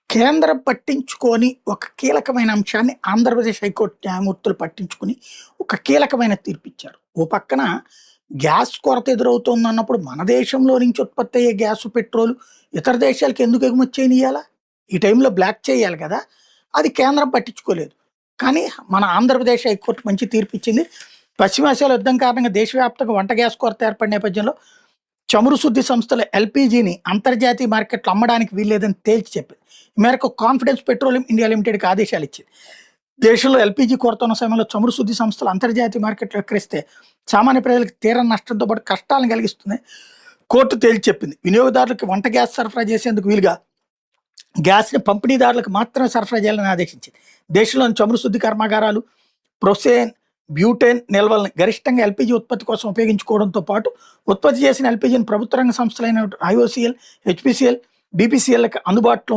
కేంద్రం పట్టించుకొని ఒక కీలకమైన అంశాన్ని ఆంధ్రప్రదేశ్ హైకోర్టు న్యాయమూర్తులు పట్టించుకొని ఒక కీలకమైన తీర్పిచ్చారు. ఓ పక్కన గ్యాస్ కొరత ఎదురవుతోందన్నప్పుడు మన దేశంలో నుంచి ఉత్పత్తి అయ్యే గ్యాసు, పెట్రోలు ఇతర దేశాలకు ఎందుకు ఎగుమతి చేయనియ్యాలా? ఈ టైంలో బ్లాక్ చేయాలి కదా! అది కేంద్రం పట్టించుకోలేదు. కానీ మన ఆంధ్రప్రదేశ్ హైకోర్టు మంచి తీర్పిచ్చింది. పశ్చిమాసియాలో యుద్ధం కారణంగా దేశవ్యాప్తంగా వంట గ్యాస్ కొరత ఏర్పడిన నేపథ్యంలో చమురు శుద్ధి సంస్థల ఎల్‌పీజీని అంతర్జాతీయ మార్కెట్‌లో అమ్మడానికి వీల్లేదని తేల్చి చెప్పింది. ఈ మేరకు కాన్ఫిడెన్స్ పెట్రోలియం ఇండియా లిమిటెడ్‌కి ఆదేశాలిచ్చింది. దేశంలో ఎల్‌పీజీ కొరత ఉన్న సమయంలో చమురు శుద్ధి సంస్థలు అంతర్జాతీయ మార్కెట్‌లో విక్రయిస్తే సామాన్య ప్రజలకు తీరని నష్టంతో పాటు కష్టాలను కలిగిస్తుందని కోర్టు తేల్చి చెప్పింది. వినియోగదారులకు వంట గ్యాస్ సరఫరా చేసేందుకు వీలుగా గ్యాస్‌ని పంపిణీదారులకు మాత్రమే సరఫరా చేయాలని ఆదేశించింది. దేశంలోని చమురు శుద్ధి కర్మాగారాలు ప్రొసేన్, బ్యూటేన్ నిల్వల్ని గరిష్టంగా ఎల్‌పీజీ ఉత్పత్తి కోసం ఉపయోగించుకోవడంతో పాటు ఉత్పత్తి చేసిన ఎల్‌పీజీని ప్రభుత్వ రంగ సంస్థలైన ఐఓసీఎల్, హెచ్‌పీసీఎల్, బీపీసీఎల్‌కి అందుబాటులో